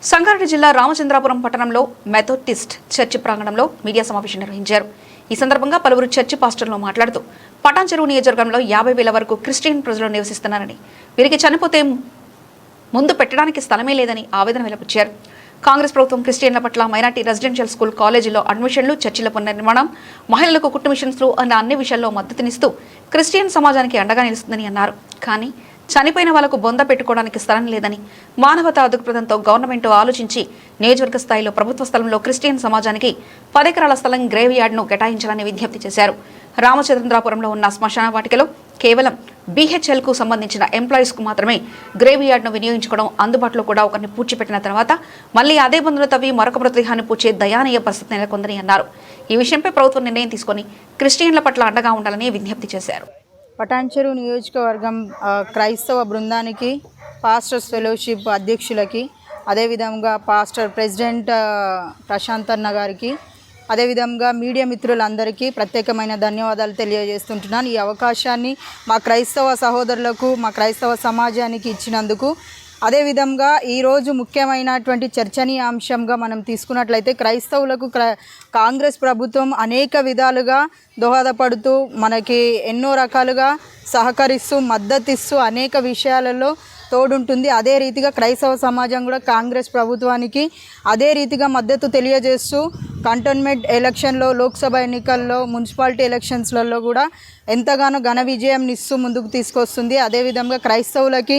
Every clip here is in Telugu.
సంగారెడ్డి జిల్లా రామచంద్రాపురం పట్టణంలో మెథోడిస్ట్ చర్చి ప్రాంగణంలో మీడియా సమావేశం నిర్వహించారు. ఈ సందర్భంగా పలువురు చర్చి పాస్టర్లు మాట్లాడుతూ పటాన్ చెరువు నియోజకవర్గంలో 50,000 వరకు క్రిస్టియన్ ప్రజలు నివసిస్తున్నారని, వీరికి చనిపోతే ముందు పెట్టడానికి స్థలమే లేదని ఆవేదన వెలిబుచ్చారు. కాంగ్రెస్ ప్రభుత్వం క్రిస్టియన్ల పట్ల మైనార్టీ రెసిడెన్షియల్ స్కూల్ కాలేజీలో అడ్మిషన్లు, చర్చిల పునర్నిర్మాణం, మహిళలకు కుట్టు మిషన్స్లు అన్న అన్ని విషయాల్లో మద్దతునిస్తూ క్రిస్టియన్ సమాజానికి అండగా నిలుస్తుందని అన్నారు. కానీ చనిపోయిన వాళ్లకు బొంద పెట్టుకోవడానికి స్థలం లేదని, మానవతా దృక్పథంతో గవర్నమెంట్ ఆలోచించి నియోజకవర్గ స్థాయిలో ప్రభుత్వ స్థలంలో క్రిస్టియన్ సమాజానికి 10 ఎకరాల స్థలం గ్రేవ్ యార్డ్ను కేటాయించాలని విజ్ఞప్తి చేశారు. రామచంద్రాపురంలో ఉన్న శ్మశాన వాటికలో కేవలం BHLకు సంబంధించిన ఎంప్లాయీస్కు మాత్రమే గ్రేవ్ యార్డ్ను వినియోగించుకోవడం, అందుబాటులో కూడా ఒకరిని పూడ్చిపెట్టిన తర్వాత మళ్లీ అదే బంధువులు తవ్వి మరొక మృతదేహాన్ని పూడ్చే దయానీయ పరిస్థితి నెలకొందని అన్నారు. ఈ విషయంపై ప్రభుత్వం నిర్ణయం తీసుకుని క్రిస్టియన్ల పట్ల అండగా ఉండాలని విజ్ఞప్తి చేశారు. పటాన్ చెరువు నియోజకవర్గం క్రైస్తవ బృందానికి, పాస్టర్స్ ఫెలోషిప్ అధ్యక్షులకి, అదేవిధంగా పాస్టర్ ప్రెసిడెంట్ ప్రశాంత్ అన్న గారికి, అదేవిధంగా మీడియా మిత్రులందరికీ ప్రత్యేకమైన ధన్యవాదాలు తెలియజేస్తుంటున్నాను. ఈ అవకాశాన్ని మా క్రైస్తవ సహోదరులకు, మా క్రైస్తవ సమాజానికి ఇచ్చినందుకు. అదేవిధంగా ఈరోజు ముఖ్యమైనటువంటి చర్చనీయాంశంగా మనం తీసుకున్నట్లయితే క్రైస్తవులకు కాంగ్రెస్ ప్రభుత్వం అనేక విధాలుగా దోహదపడుతూ మనకి ఎన్నో రకాలుగా సహకరిస్తూ మద్దతిస్తూ అనేక విషయాలలో తోడుంటుంది. అదే రీతిగా క్రైస్తవ సమాజం కూడా కాంగ్రెస్ ప్రభుత్వానికి అదే రీతిగా మద్దతు తెలియజేస్తూ కంటోన్మెంట్ ఎలక్షన్లో, లోక్సభ ఎన్నికల్లో, మున్సిపాలిటీ ఎలక్షన్స్లలో కూడా ఎంతగానో ఘన విజయం ఇస్తూ ముందుకు తీసుకొస్తుంది. అదేవిధంగా క్రైస్తవులకి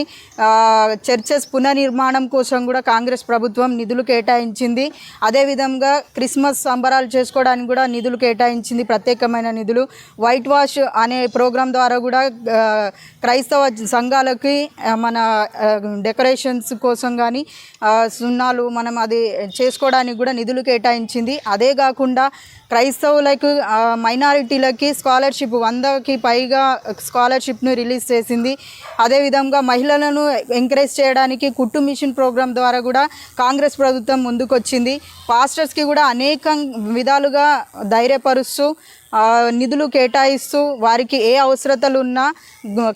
చర్చెస్ పునర్నిర్మాణం కోసం కూడా కాంగ్రెస్ ప్రభుత్వం నిధులు కేటాయించింది. అదేవిధంగా క్రిస్మస్ సంబరాలు చేసుకోవడానికి కూడా నిధులు కేటాయించింది, ప్రత్యేకమైన నిధులు. వైట్ వాష్ అనే ప్రోగ్రాం ద్వారా కూడా క్రైస్తవ సంఘాలకి మన డెకరేషన్స్ కోసం కానీ సున్నాలు మనం అది చేసుకోవడానికి కూడా నిధులు కేటాయించింది. అదే కాకుండా క్రైస్తవులకు, మైనారిటీలకి స్కాలర్షిప్ 100కి పైగా స్కాలర్షిప్ను రిలీజ్ చేసింది. అదేవిధంగా మహిళలను ఎంకరేజ్ చేయడానికి కుట్టు మిషన్ ప్రోగ్రాం ద్వారా కూడా కాంగ్రెస్ ప్రభుత్వం ముందుకొచ్చింది. పాస్టర్స్కి కూడా అనేక విధాలుగా ధైర్యపరుస్తూ నిధులు కేటాయిస్తూ వారికి ఏ అవసరతలు ఉన్నా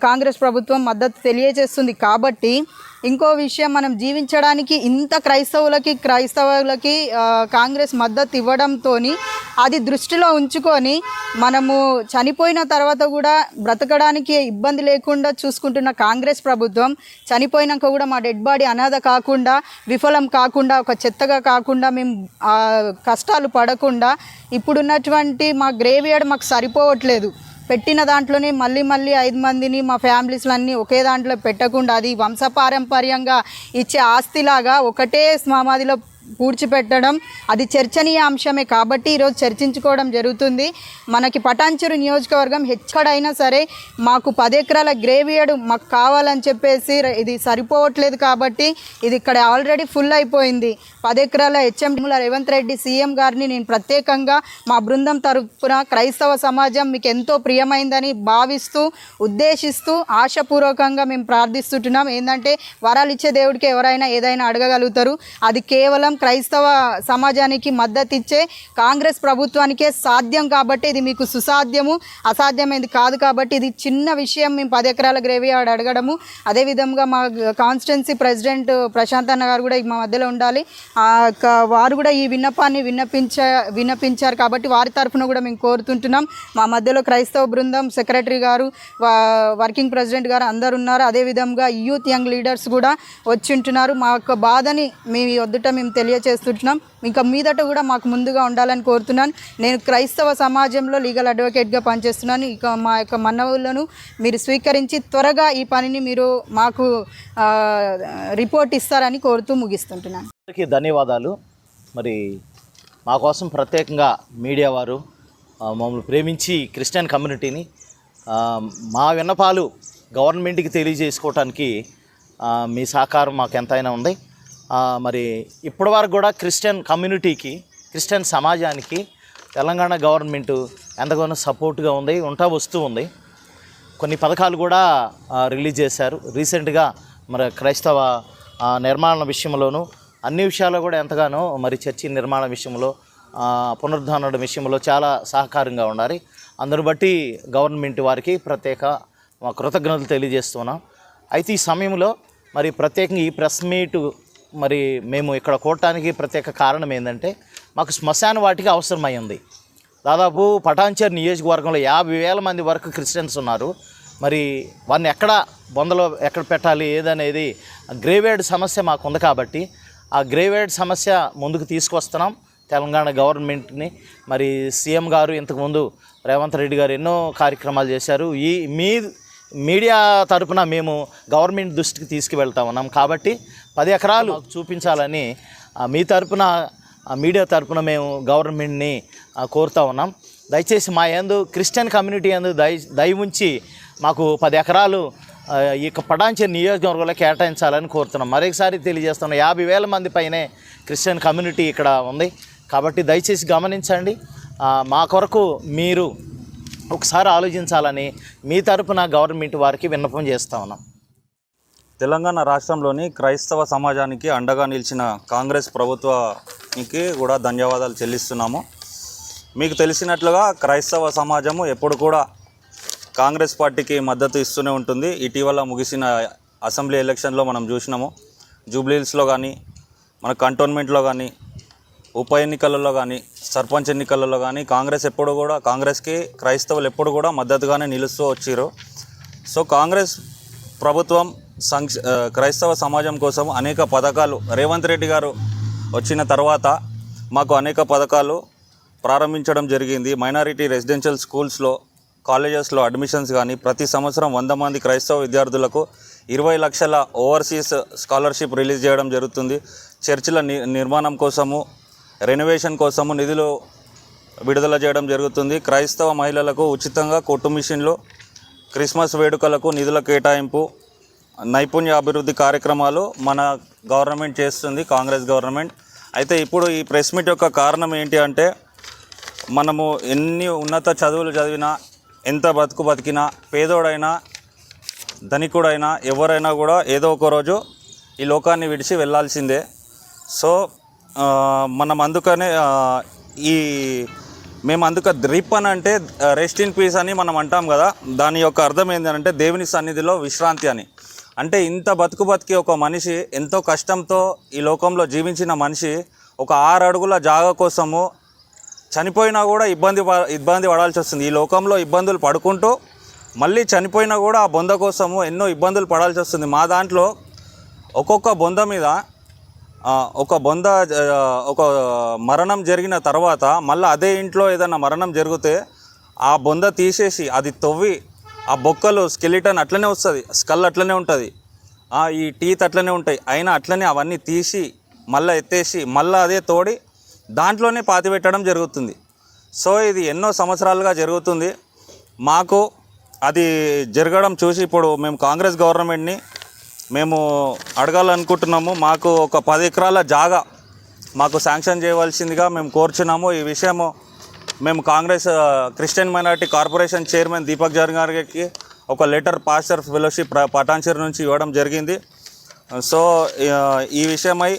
కాంగ్రెస్ ప్రభుత్వం మద్దతు తెలియజేస్తుంది. కాబట్టి ఇంకో విషయం, మనం జీవించడానికి ఇంత క్రైస్తవులకి కాంగ్రెస్ మద్దతు ఇవ్వడంతో అది దృష్టిలో ఉంచుకొని మనము చనిపోయిన తర్వాత కూడా బ్రతకడానికి ఇబ్బంది లేకుండా చూసుకుంటున్న కాంగ్రెస్ ప్రభుత్వం చనిపోయినాక కూడా మా డెడ్ బాడీ అనాథ కాకుండా, విఫలం కాకుండా, ఒక చెత్తగా కాకుండా, మేము కష్టాలు పడకుండా ఇప్పుడున్నటువంటి మా గ్రేవ్ యార్డ్ మాకు సరిపోవట్లేదు. పెట్టిన దాంట్లోనే మళ్ళీ 5 మందిని మా ఫ్యామిలీస్లన్నీ ఒకే దాంట్లో పెట్టకుండా అది వంశపారంపర్యంగా ఇచ్చే ఆస్తిలాగా ఒకటే సమాధిలో పూడ్చిపెట్టడం అది చర్చనీయ అంశమే. కాబట్టి ఈరోజు చర్చించుకోవడం జరుగుతుంది. మనకి పటాన్ చెరువు నియోజకవర్గం ఎక్కడైనా సరే మాకు 10 ఎకరాల గ్రేవ్ యార్డ్ మాకు కావాలని చెప్పేసి ఇది సరిపోవట్లేదు. కాబట్టి ఇది ఇక్కడ ఆల్రెడీ ఫుల్ అయిపోయింది. 10 ఎకరాల రేవంత్ రెడ్డి సీఎం గారిని నేను ప్రత్యేకంగా మా బృందం తరపున క్రైస్తవ సమాజం మీకు ఎంతో ప్రియమైందని భావిస్తూ, ఉద్దేశిస్తూ, ఆశాపూర్వకంగా మేము ప్రార్థిస్తుంటున్నాం. ఏంటంటే వరాలు ఇచ్చే దేవుడికి ఎవరైనా ఏదైనా అడగగలుగుతారు. అది కేవలం క్రైస్తవ సమాజానికి మద్దతు ఇచ్చే కాంగ్రెస్ ప్రభుత్వానికే సాధ్యం. కాబట్టి ఇది మీకు సుసాధ్యము, అసాధ్యమైంది కాదు. కాబట్టి ఇది చిన్న విషయం మేము 10 ఎకరాల గ్రేవ్ యార్డ్ అడగడము. అదేవిధంగా మా కాన్స్టిట్యున్సీ ప్రెసిడెంట్ ప్రశాంత్ అన్న గారు కూడా మా మధ్యలో ఉండాలి. వారు కూడా ఈ విన్నపాన్ని విన్నపించారు. కాబట్టి వారి తరఫున కూడా మేము కోరుతుంటున్నాం. మా మధ్యలో క్రైస్తవ బృందం సెక్రటరీ గారు, వర్కింగ్ ప్రెసిడెంట్ గారు అందరు ఉన్నారు. అదేవిధంగా యూత్ యంగ్ లీడర్స్ కూడా వచ్చి ఉంటున్నారు. మా యొక్క బాధని మీ వద్దుట మేము తెలియజేస్తుంటున్నాం. ఇంకా మీదట కూడా మాకు ముందుగా ఉండాలని కోరుతున్నాను. నేను క్రైస్తవ సమాజంలో లీగల్ అడ్వకేట్గా పనిచేస్తున్నాను. ఇక మా యొక్క మనవులను మీరు స్వీకరించి త్వరగా ఈ పనిని మీరు మాకు రిపోర్ట్ ఇస్తారని కోరుతూ ముగిస్తుంటున్నాను. ధన్యవాదాలు. మరి మా కోసం ప్రత్యేకంగా మీడియా వారు మమ్మల్ని ప్రేమించి క్రిస్టియన్ కమ్యూనిటీని మా విన్నపాలు గవర్నమెంట్కి తెలియజేసుకోవటానికి మీ సహకారం మాకు ఎంతైనా ఉంది. మరి ఇప్పటివరకు కూడా క్రిస్టియన్ కమ్యూనిటీకి, క్రిస్టియన్ సమాజానికి తెలంగాణ గవర్నమెంట్ ఎంతగానో సపోర్ట్గా ఉంది, వస్తూ ఉంది. కొన్ని పథకాలు కూడా రిలీజ్ చేశారు రీసెంట్గా. మరి క్రైస్తవ నిర్మాణ విషయంలోనూ అన్ని విషయాల్లో కూడా ఎంతగానో మరి చర్చి నిర్మాణ విషయంలో, పునరుద్ధరణ విషయంలో చాలా సహకారంగా ఉండాలి. అందును బట్టి గవర్నమెంట్ వారికి ప్రత్యేక కృతజ్ఞతలు తెలియజేస్తున్నాం. అయితే ఈ సమయంలో మరి ప్రత్యేకంగా ఈ ప్రెస్ మీటు మరి మేము ఇక్కడ కూడటానికి ప్రత్యేక కారణం ఏంటంటే మాకు శ్మశాన వాటికి అవసరమైంది. దాదాపు పటాన్చేరు నియోజకవర్గంలో 50,000 మంది వరకు క్రిస్టియన్స్ ఉన్నారు. మరి వారిని బొందలో ఎక్కడ పెట్టాలి ఏదనేది గ్రేవేడ్ సమస్య మాకు ఉంది కాబట్టి ఆ గ్రేవేడ్ సమస్య ముందుకు తీసుకొస్తున్నాం తెలంగాణ గవర్నమెంట్ని. మరి సీఎం గారు ఇంతకుముందు రేవంత్ రెడ్డి గారు ఎన్నో కార్యక్రమాలు చేశారు. మీడియా తరపున మేము గవర్నమెంట్ దృష్టికి తీసుకువెళ్తా ఉన్నాం కాబట్టి 10 ఎకరాలు చూపించాలని మీడియా తరపున మేము గవర్నమెంట్ని కోరుతా ఉన్నాం. దయచేసి మా యందు క్రిస్టియన్ కమ్యూనిటీ యందు దయ ఉంచి మాకు 10 ఎకరాలు ఈ పటాన్చేరు నియోజకవర్గంలో కేటాయించాలని కోరుతున్నాం. మరొకసారి తెలియజేస్తున్నాం, 50,000 మంది పైనే క్రిస్టియన్ కమ్యూనిటీ ఇక్కడ ఉంది కాబట్టి దయచేసి గమనించండి. మా కొరకు మీరు ఒకసారి ఆలోచించాలని మీ తరపున గవర్నమెంట్ వారికి విన్నపం చేస్తూ ఉన్నాం. తెలంగాణ రాష్ట్రంలోని క్రైస్తవ సమాజానికి అండగా నిలిచిన కాంగ్రెస్ ప్రభుత్వానికి కూడా ధన్యవాదాలు చెల్లిస్తున్నాము. మీకు తెలిసినట్లుగా క్రైస్తవ సమాజము ఎప్పుడు కూడా కాంగ్రెస్ పార్టీకి మద్దతు ఇస్తూనే ఉంటుంది. ఇటీవల ముగిసిన అసెంబ్లీ ఎలక్షన్లో మనం చూసినాము. జూబ్లీహిల్స్లో కానీ, మన కంటోన్మెంట్లో కానీ, ఉప ఎన్నికలలో కానీ, సర్పంచ్ ఎన్నికలలో కానీ కాంగ్రెస్కి క్రైస్తవులు ఎప్పుడు కూడా మద్దతుగానే నిలుస్తూ వచ్చారు. సో కాంగ్రెస్ ప్రభుత్వం క్రైస్తవ సమాజం కోసం అనేక పథకాలు రేవంత్ రెడ్డి గారు వచ్చిన తర్వాత మాకు అనేక పథకాలు ప్రారంభించడం జరిగింది. మైనారిటీ రెసిడెన్షియల్ స్కూల్స్లో, కాలేజెస్లో అడ్మిషన్స్ కానీ ప్రతి సంవత్సరం 100 మంది క్రైస్తవ విద్యార్థులకు 20 లక్షల ఓవర్సీస్ స్కాలర్షిప్ రిలీజ్ చేయడం జరుగుతుంది. చర్చిల నిర్మాణం కోసము, రెనోవేషన్ కోసము నిధులు విడుదల చేయడం జరుగుతుంది. క్రైస్తవ మహిళలకు ఉచితంగా కొట్టు మిషన్లు, క్రిస్మస్ వేడుకలకు నిధుల కేటాయింపు, నైపుణ్య అభివృద్ధి కార్యక్రమాలు మన గవర్నమెంట్ చేస్తుంది, కాంగ్రెస్ గవర్నమెంట్. అయితే ఇప్పుడు ఈ ప్రెస్ మీట్ యొక్క కారణం ఏంటి అంటే, మనము ఎన్ని ఉన్నత చదువులు చదివినా, ఎంత బతికినా, పేదోడైనా ధనికుడైనా ఎవరైనా కూడా ఏదో ఒక రోజు ఈ లోకాన్ని విడిచి వెళ్ళాల్సిందే. సో మనం అందుకనే మేము రిప్ అని అంటే రెస్ట్ ఇన్ పీస్ అని మనం అంటాం కదా, దాని యొక్క అర్థం ఏంటంటే దేవుని సన్నిధిలో విశ్రాంతి అని. అంటే ఇంత బతికి ఒక మనిషి ఎంతో కష్టంతో ఈ లోకంలో జీవించిన మనిషి ఒక 6 అడుగుల జాగ కోసము చనిపోయినా కూడా ఇబ్బంది పడాల్సి వస్తుంది. ఈ లోకంలో ఇబ్బందులు పడుకుంటూ మళ్ళీ చనిపోయినా కూడా ఆ బొంద కోసము ఎన్నో ఇబ్బందులు పడాల్సి వస్తుంది. మా దాంట్లో ఒక్కొక్క బొంద మీద ఒక మరణం జరిగిన తర్వాత మళ్ళీ అదే ఇంట్లో ఏదైనా మరణం జరిగితే ఆ బొంద తీసేసి అది తవ్వి ఆ బొక్కలు స్కెలిటన్ అట్లనే వస్తుంది, స్కల్ అట్లనే ఉంటుంది, ఈ టీత్ అట్లనే ఉంటాయి, అయినా అట్లనే అవన్నీ తీసి మళ్ళీ ఎత్తేసి మళ్ళీ అదే తోడి దాంట్లోనే పాతిపెట్టడం జరుగుతుంది. సో ఇది ఎన్నో సంవత్సరాలుగా జరుగుతుంది. మాకు అది జరగడం చూసి ఇప్పుడు మేము కాంగ్రెస్ గవర్నమెంట్ని మేము అడగాలనుకుంటున్నాము. మాకు ఒక 10 ఎకరాల జాగా మాకు శాంక్షన్ చేయవలసిందిగా మేము కోరుచున్నాము. ఈ విషయము మేము Congress Christian minority corporation chairman Deepak జర్ గారికి ఒక లెటర్ పాస్టర్ ఫెలోషిప్ పటాన్చేరు నుంచి ఇవ్వడం జరిగింది. సో ఈ విషయమై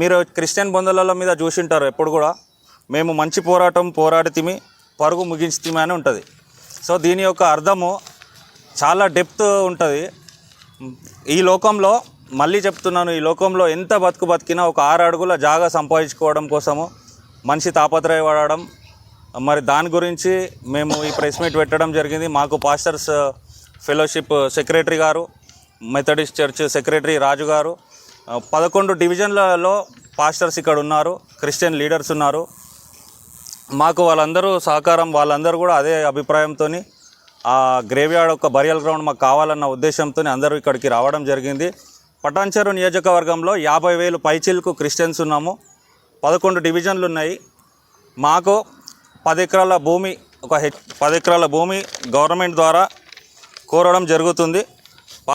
మీరు క్రిస్టియన్ బంధువుల మీద చూసింటారు ఎప్పుడు కూడా, మేము మంచి పోరాడితిమి పరుగు ముగించితిమి అని ఉంటుంది. సో దీని యొక్క అర్థము చాలా డెప్త్ ఉంటుంది. ఈ లోకంలో మళ్ళీ చెప్తున్నాను, ఈ లోకంలో ఎంత బతికినా ఒక 6 అడుగుల జాగా సంపాదించుకోవడం కోసము మనిషి తాపత్రయపడడం, మరి దాని గురించి మేము ఈ ప్రెస్ మీట్ పెట్టడం జరిగింది. మాకు పాస్టర్స్ ఫెలోషిప్ సెక్రటరీ గారు, మెథడిస్ట్ చర్చ్ సెక్రటరీ రాజు గారు, 11 డివిజన్లలో పాస్టర్స్ ఇక్కడ ఉన్నారు, క్రిస్టియన్ లీడర్స్ ఉన్నారు. మాకు వాళ్ళందరూ సహకారం, వాళ్ళందరూ కూడా అదే అభిప్రాయంతో ఆ గ్రేవ్యార్డ్ ఒక బరియల్ గ్రౌండ్ మాకు కావాలన్న ఉద్దేశంతో అందరూ ఇక్కడికి రావడం జరిగింది. పటాన్చేరు నియోజకవర్గంలో 50,000 పైచిలకు క్రిస్టియన్స్ ఉన్నాము. 11 డివిజన్లు ఉన్నాయి. మాకు 10 ఎకరాల భూమి గవర్నమెంట్ ద్వారా కోరడం జరుగుతుంది.